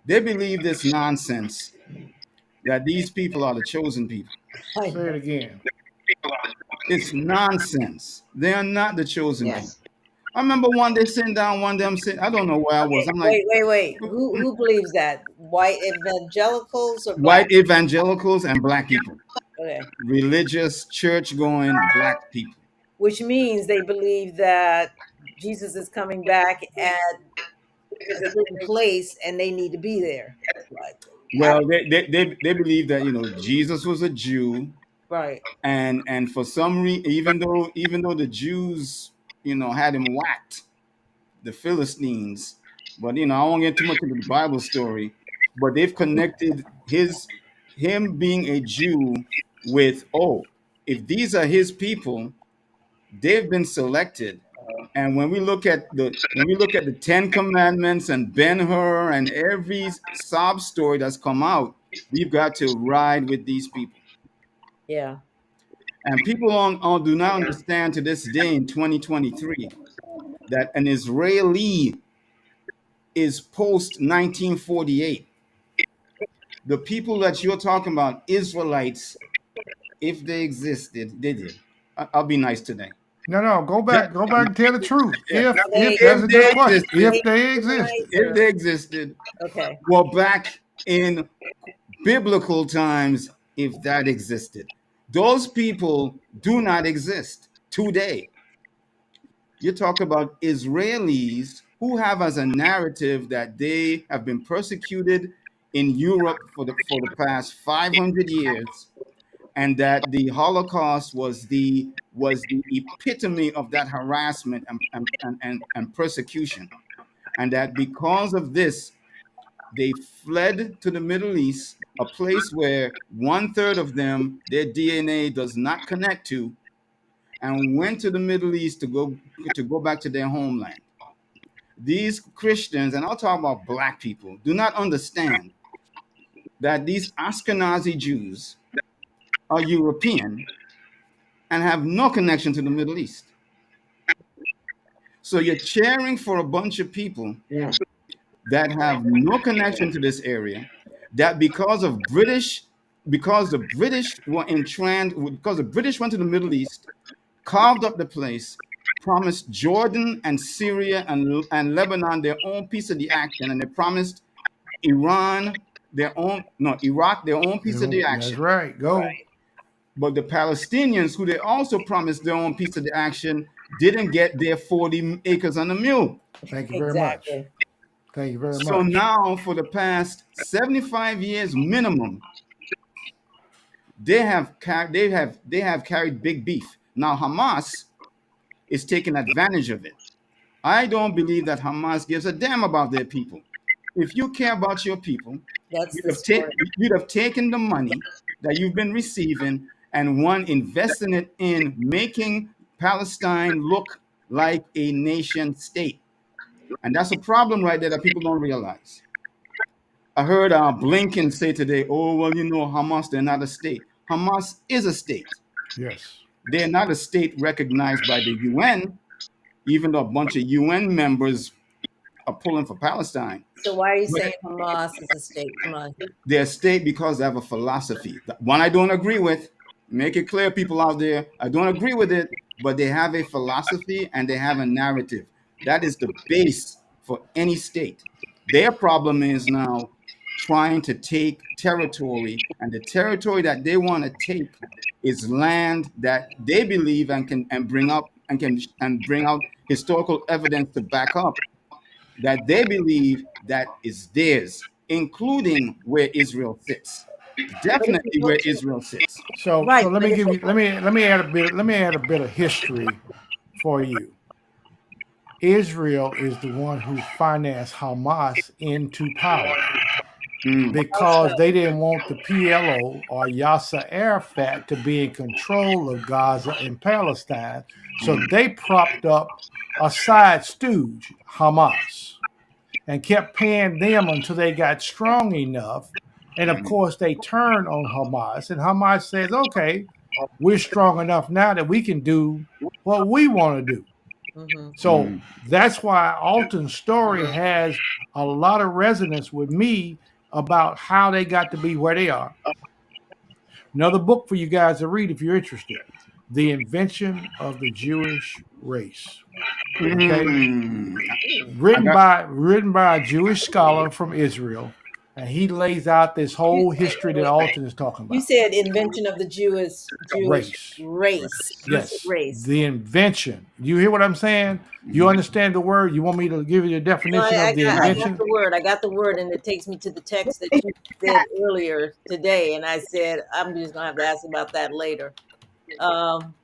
They believe this nonsense that these people are the chosen people. I Say it know. again. It's nonsense. They are not the chosen people. Yes. I remember one day sitting down, one day I'm sitting, I don't know where I was. I'm like, Wait. Who believes that? White evangelicals or black? white evangelicals and black people, Okay. religious, church going black people. Which means they believe that Jesus is coming back at a certain place and they need to be there. Like, Well, they believe that, you know, Jesus was a Jew, right. and for some reason, even though the Jews, you know, had him whacked, the Philistines, but you know, I won't get too much into the Bible story, but they've connected him being a Jew with, oh, if these are his people, they've been selected. And when we look at the Ten Commandments and Ben Hur and every sob story that's come out, we've got to ride with these people. Yeah. And people do not understand to this day in 2023 that an Israeli is post 1948. The people that you're talking about, Israelites, if they existed, they did. I'll be nice today. No, go back and tell the truth. Yeah. If that's a If good they question. existed, If they exist. if they existed, Okay. well, back in biblical times, if that existed, those people do not exist today. You talk about Israelis who have as a narrative that they have been persecuted in Europe for the past 500 years, and that the Holocaust was the epitome of that harassment and persecution, and that because of this, they fled to the Middle East, a place where 1/3 of them, their DNA does not connect to, and went to the Middle East to go back to their homeland. These Christians, and I'll talk about black people, do not understand that these Ashkenazi Jews are European and have no connection to the Middle East. So you're cheering for a bunch of people Yeah. that have no connection to this area, that because the British were because the British went to the Middle East, carved up the place, promised Jordan and Syria and Lebanon their own piece of the action, and they promised Iraq their own piece of the That's action. right. Go. Right. But the Palestinians, who they also promised their own piece of the action, didn't get their 40 acres on the mule. Thank you very much. Exactly. Thank you very So much. now, for the past 75 years minimum, they have carried big beef. Now Hamas is taking advantage of it. I don't believe that Hamas gives a damn about their people. If you care about your people, That's you'd the story. have taken the money that you've been receiving and investing it in making Palestine look like a nation state. And that's a problem right there that people don't realize. I heard Blinken say today, oh, well, you know, Hamas, they're not a state. Hamas is a state. Yes. They're not a state recognized by the UN, even though a bunch of UN members are pulling for Palestine. So why are you saying Hamas is a state? Come on. They're a state because they have a philosophy. One I don't agree with. Make it clear, people out there, I don't agree with it, but they have a philosophy and they have a narrative. That is the base for any state. Their problem is now trying to take territory, and the territory that they want to take is land that they believe and can and bring up and can and bring out historical evidence to back up that they believe that is theirs, including where Israel sits. But if you Definitely go where to Israel sits. So right, let but me if give you let me add a bit of history for you. Israel is the one who financed Hamas into power Mm, because they didn't want the PLO or Yasser Arafat to be in control of Gaza and Palestine. So mm, they propped up a side stooge, Hamas, and kept paying them until they got strong enough. And of mm, course, they turned on Hamas, and Hamas says, okay, we're strong enough now that we can do what we want to do. hmm So mm, that's why Alton's story has a lot of resonance with me about how they got to be where they are. Another book for you guys to read if you're interested: The Invention of the Jewish Race. Okay, mm. I written got. by a Jewish scholar from Israel, and he lays out this you, whole wait, history that wait, wait. Alton is talking You about. said invention of the Jewish Race. race. You said Yes, race. the invention. You hear what I'm saying? You Mhm. understand the word? You want me to give you the No, definition of the I got invention? the word. I got the word, and it takes me to the text that you said earlier today. And I said I'm just gonna have to ask about that later. Um,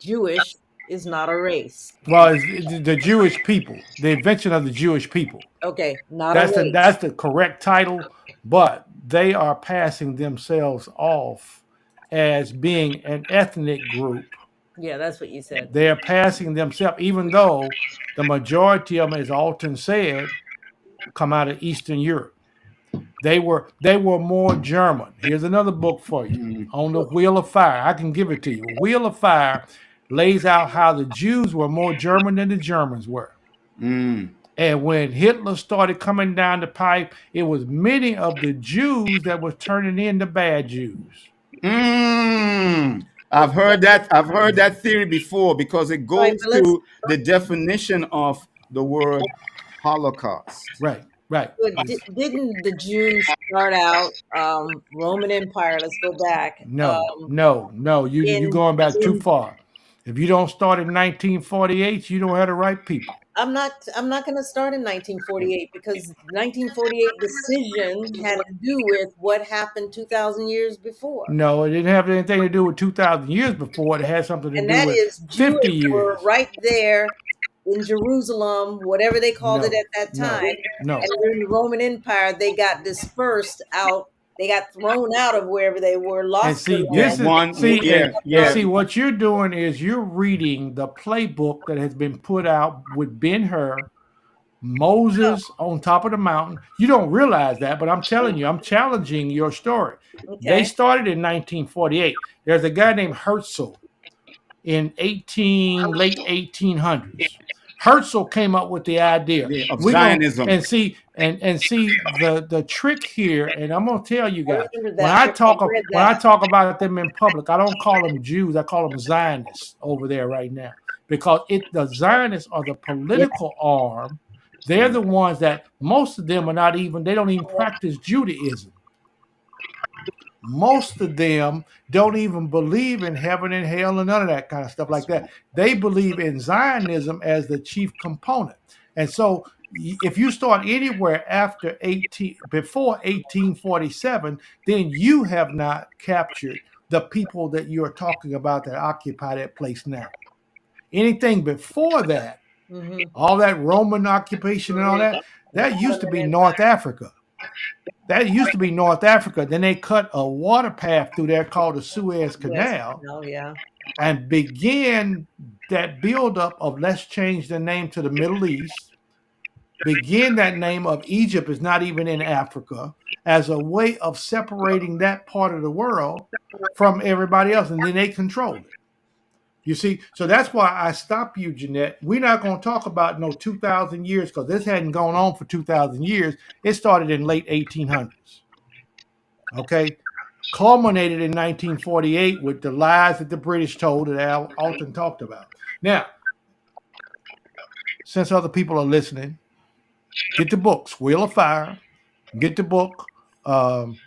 Jewish is not a race. Well, it's the Jewish people, the invention of the Jewish people. Okay, not a That's race. the correct title, but they are passing themselves off as being an ethnic group. Yeah, that's what you said. They are passing themselves, even though the majority of them, as Alton said, come out of Eastern Europe. They were more German. Here's another book for you Mm, on the Wheel of Fire. I can give it to you. Wheel of Fire lays out how the Jews were more German than the Germans were. mm, And when Hitler started coming down the pipe, it was many of the Jews that was turning into bad Jews. mm. But, I've heard that theory before because it right, goes but let's. to the definition of the word Holocaust. Right, right. But didn't the Jews start out Roman Empire? Let's go back. No, no, no. You In going back too in far. If you don't start in 1948, you don't have the right people. I'm not going to start in 1948 because 1948 decision had to do with what happened 2,000 years before. No, it didn't have anything to do with 2,000 years before. It had something to And do that with is 50 Jewish were years. right there in Jerusalem, whatever they called it No, at that no, time. no. And during the Roman Empire, they got dispersed out. They got thrown out of wherever they were, And lost their see, Yeah, this land. is one. see, Yeah, and yeah. see what you're doing is you're reading the playbook that has been put out with Ben Hur, Moses on top of the mountain. You don't realize that, but I'm telling you, I'm challenging your story. They Okay. started in 1948. There's a guy named Herzl in late 1800s. Herzl came up with the idea. Yeah, of We're going Zionism. and see the trick here, and I'm gonna tell you I guys remember when that. I I talk read when I that. talk about them in public, I don't call them Jews. I call them Zionists over there right now because the Zionists are the Yeah. political arm. They're the ones that most of them are not even. They don't even practice Judaism. Most of them don't even believe in heaven and hell and none of that kind of stuff like that. They believe in Zionism as the chief component. And so if you start anywhere before 1847, then you have not captured the people that you're talking about that occupy that place now. Anything before that, hmm all that Roman occupation and all that used to be North Africa. That used to be North Africa. Then they cut a water path through there called the Suez Yes. Canal No, yeah. and began that buildup of let's change the name to the Middle East. Begin that name of Egypt is not even in Africa as a way of separating that part of the world from everybody else. And then they control it. You see, so that's why I stop you, Jeanette. We're not going to talk about no 2,000 years because this hadn't gone on for 2,000 years. It started in late 1800s. Okay, culminated in 1948 with the lies that the British told that Alton talked about. Now, since other people are listening, Get the books, Wheel of Fire. Get the book, um,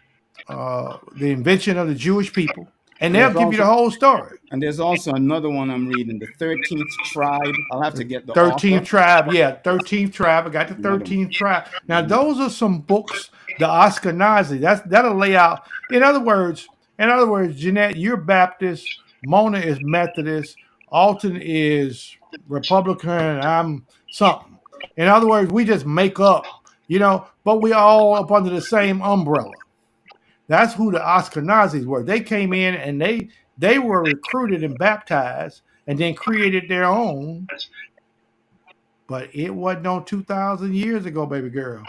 The Invention of the Jewish People, and they'll There's give you the also whole story. and there's also another one I'm reading, the 13th Tribe. I'll have to get the 13th author. Tribe, yeah, 13th Tribe. I got the Another one. 13th Tribe. Now, those are some books, the Ashkenazi. That'll lay out. In other words, Jeanette, you're Baptist, Mona is Methodist, Alton is Republican, and I'm something. In other words, we just make up, but we all up under the same umbrella. That's who the Ashkenazis were. They came in and they were recruited and baptized and then created their own. But it wasn't on 2,000 years ago, baby girl.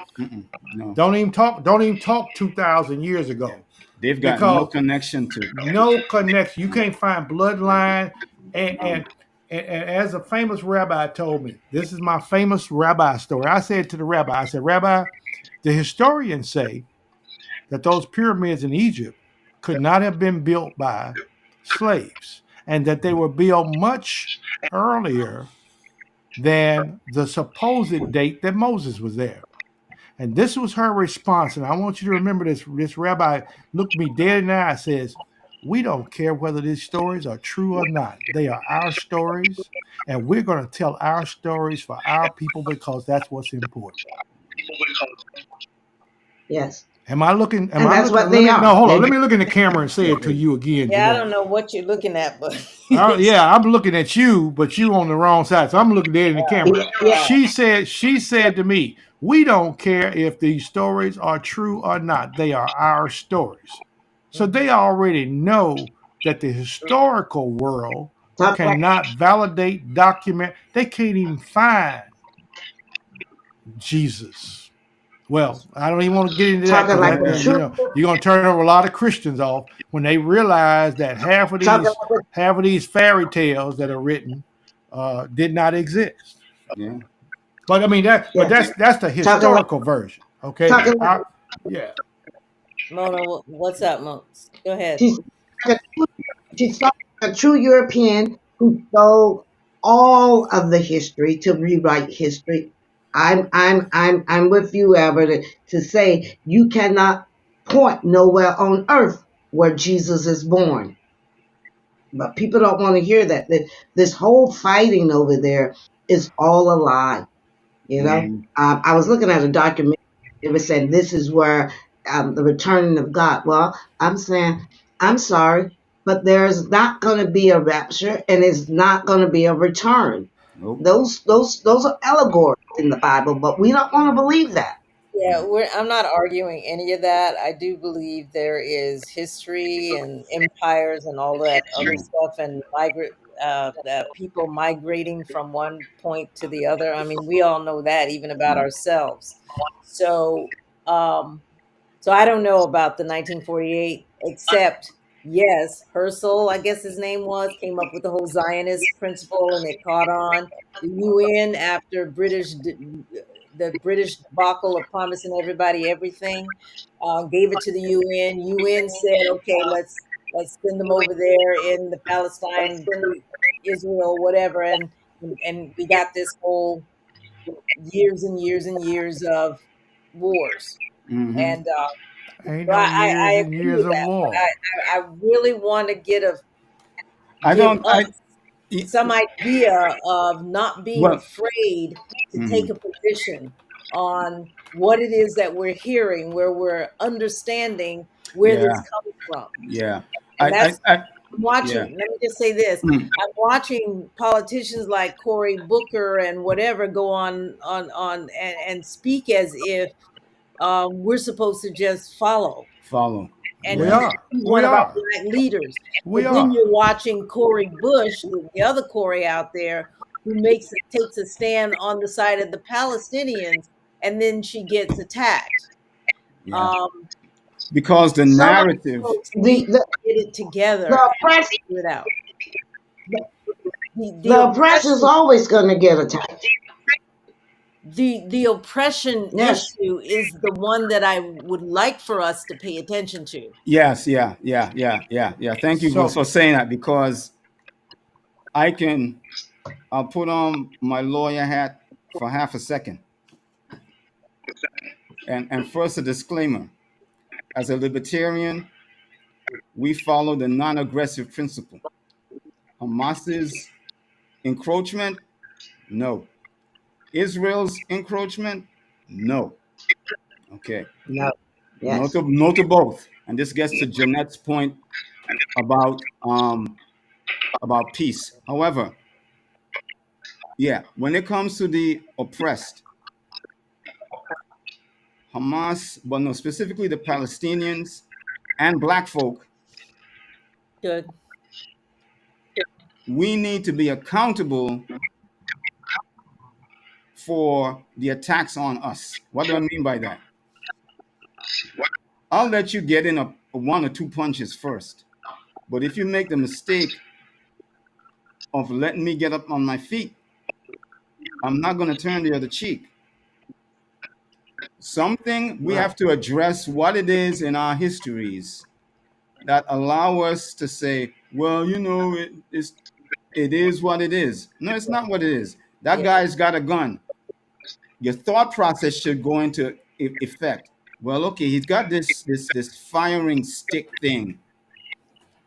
No, Don't even talk 2,000 years ago. they've got no Because connection to. no connection. You can't find bloodline. And as a famous rabbi told me, this is my famous rabbi story. I said to the rabbi, I said, Rabbi, the historians say that those pyramids in Egypt could not have been built by slaves and that they were built much earlier than the supposed date that Moses was there. And this was her response. And I want you to remember this. This rabbi looked me dead in the eye and says, we don't care whether these stories are true or not. They are our stories. And we're going to tell our stories for our people because that's what's important. Yes. Am I looking? And that's what they are. No, hold on. Let me look in the camera and say it to you again. Yeah, I Jeanette. don't know what you're looking at, but Yeah, I'm looking at you, but you on the wrong side. So I'm looking dead in the camera. Yeah. She said to me, we don't care if these stories are true or not. They are our stories. So they already know that the historical world Talk like cannot validate, document. They can't even find Jesus. Well, I don't even want to get into that talking like because the you're truth. going to turn over a lot of Christians off when they realize that half of these fairy tales that are written did not exist. Yeah. But I mean that's the historical version. Okay. Yeah. Mona, what's up, Mona? Go ahead. She's like a true European who stole all of the history to rewrite history. I'm with you, Albert, to say you cannot point nowhere on earth where Jesus is born. But people don't want to hear that. This whole fighting over there is all a lie. I was looking at a documentary. It was saying this is where the returning of God. Well, I'm saying, I'm sorry, but there's not going to be a rapture, and it's not going to be a return. Nope. Those are allegories in the Bible, but we don't want to believe that. Yeah, I'm not arguing any of that. I do believe there is history and empires and all that other stuff, and people migrating from one point to the other. I mean, we all know that even about ourselves. So, so I don't know about the 1948, except yes, Herzl, I guess his name was, came up with the whole Zionist principle, and it caught on. The UN, after the British debacle of promising everybody everything, gave it to the UN. UN said, okay, let's send them over there in the Palestine, Israel, whatever, and we got this whole years and years and years of wars. Mm-hmm. And Ain't so no I years and agree years with of that. war. I really want to give some idea of not being afraid to take a position on what it is that we're hearing, where we're understanding where this comes from. Yeah. And that's I'm watching. yeah. Let me just say this. I'm watching politicians like Cory Booker and whatever go on and speak as if we're supposed to just follow. And We he's are. one of our black leaders. We but then are. you're watching Cori Bush, the other Cori out there, who takes a stand on the side of the Palestinians, and then she gets attacked. Yeah. Because the narrative, get it together, the oppressed, figure it out. The oppressed is always going to get attacked. The oppression issue is the one that I would like for us to pay attention to. Yes, yeah. Thank you for saying that, because I'll put on my lawyer hat for half a second. And first, a disclaimer: as a libertarian, we follow the non-aggressive principle. Hamas's encroachment, no. Israel's encroachment, no. Okay, No. no Yes. to no to both. And this gets to Jeanette's point about peace. However, yeah, when it comes to the oppressed, Hamas, but no, specifically the Palestinians and black folk, Good. we need to be accountable for the attacks on us. What do I mean by that? I'll let you get in a one or two punches first. But if you make the mistake of letting me get up on my feet, I'm not going to turn the other cheek. Something we Right. have to address what it is in our histories that allow us to say, well, it is what it is. No, it's not what it is. That Yeah. guy's got a gun. Your thought process should go into effect. Well, okay, he's got this firing stick thing.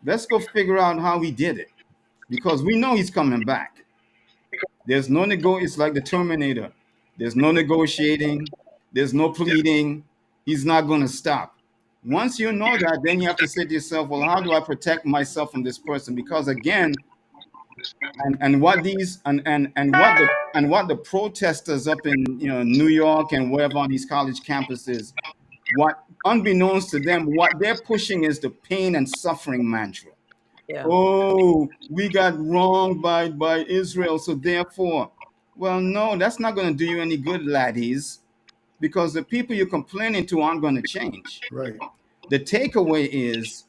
Let's go figure out how he did it, because we know he's coming back. There's no It's like the Terminator. There's no negotiating. There's no pleading. He's not going to stop. Once you know that, then you have to say to yourself, well, how do I protect myself from this person? Because again, and what these and what the protesters up in New York and wherever on these college campuses, what unbeknownst to them, what they're pushing is the pain and suffering mantra. Yeah. Oh, we got wronged by Israel, so therefore, well, no, that's not going to do you any good, laddies, because the people you're complaining to aren't going to change. Right. The takeaway is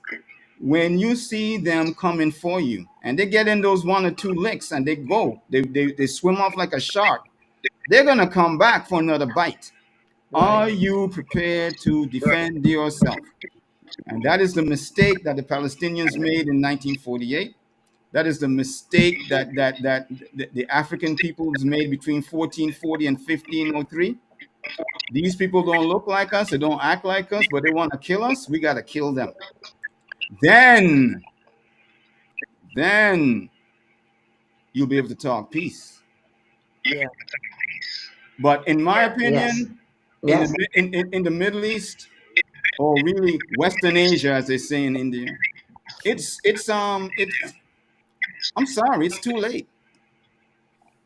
when you see them coming for you and they get in those one or two licks and they swim off like a shark, they're going to come back for another bite. Are Right. you prepared to defend yourself? And that is the mistake that the Palestinians made in 1948. That is the mistake that the African peoples made between 1440 and 1503. These people don't look like us, they don't act like us, but they want to kill us. We got to kill them. Then you'll be able to talk peace. Yeah. But in my Yes. opinion, Yes. in the Middle East, or really Western Asia, as they say in India, it's I'm sorry, it's too late.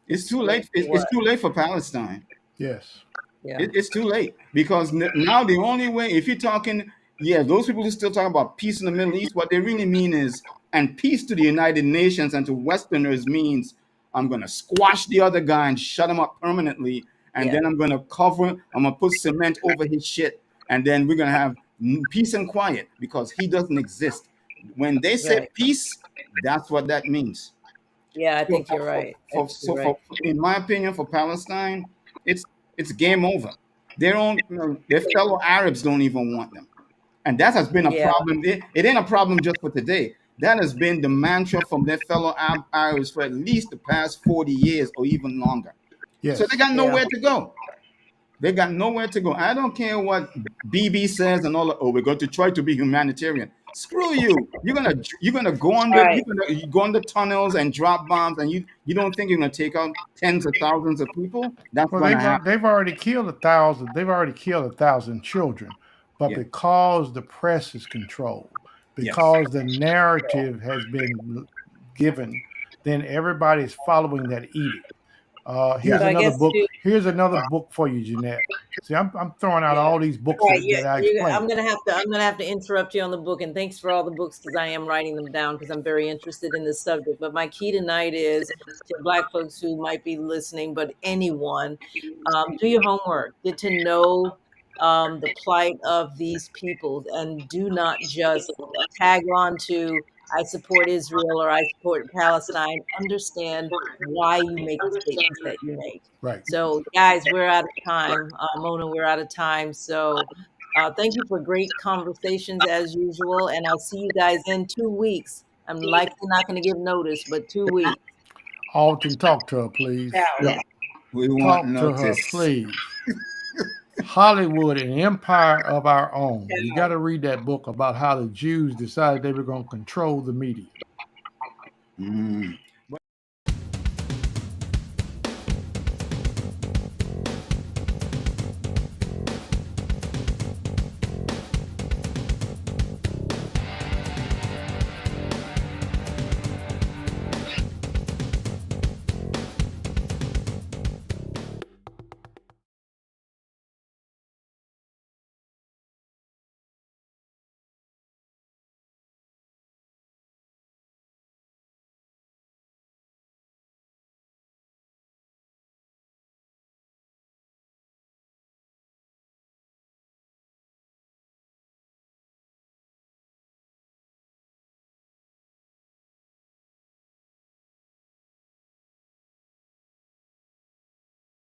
It's too late. It's What? too late for Palestine. Yes. Yeah. It's too late, because now the only way, if you're talking, yeah, those people who still talk about peace in the Middle East, what they really mean is, and peace to the United Nations and to Westerners means, I'm going to squash the other guy and shut him up permanently, and Yeah. then I'm going to put cement over his shit, and then we're going to have peace and quiet, because he doesn't exist. When they say Right. peace, that's what that means. Yeah, I think you're right. In my opinion, for Palestine, it's game over. Their fellow Arabs don't even want them, and that has been a Yeah. problem. It ain't a problem just for today. That has been the mantra from their fellow Arabs for at least the past 40 years or even longer. Yes. So they got nowhere to go. They got nowhere to go. I don't care what BB says and all that. Oh, we're going to try to be humanitarian. Screw you. You're gonna go under Right. you go under tunnels and drop bombs, and you don't think you're gonna take out tens of thousands of people? That's Well, gonna happen. they've already killed 1,000. They've already killed 1,000 children, but Yeah. because the press is controlled, because the narrative has been given, then everybody's following that edict. Here's So I another guess book. you- Here's another book for you, Jeanette. See, I'm throwing out Yeah. all these books Right, that I I'm explained. gonna have to interrupt you on the book, and thanks for all the books, because I am writing them down because I'm very interested in this subject. But my key tonight is to Black folks who might be listening, but anyone, do your homework, get to know the plight of these people, and do not just tag on to I support Israel or I support Palestine. Understand why you make the statements that you make. Right. So, guys, we're out of time. Mona, we're out of time. So, thank you for great conversations as usual. And I'll see you guys in 2 weeks. I'm likely not going to give notice, but 2 weeks. Alton, talk to her, please. Yes. We Talk want to her, notice. please. Hollywood, an empire of our own. You got to read that book about how the Jews decided they were going to control the media. Mm.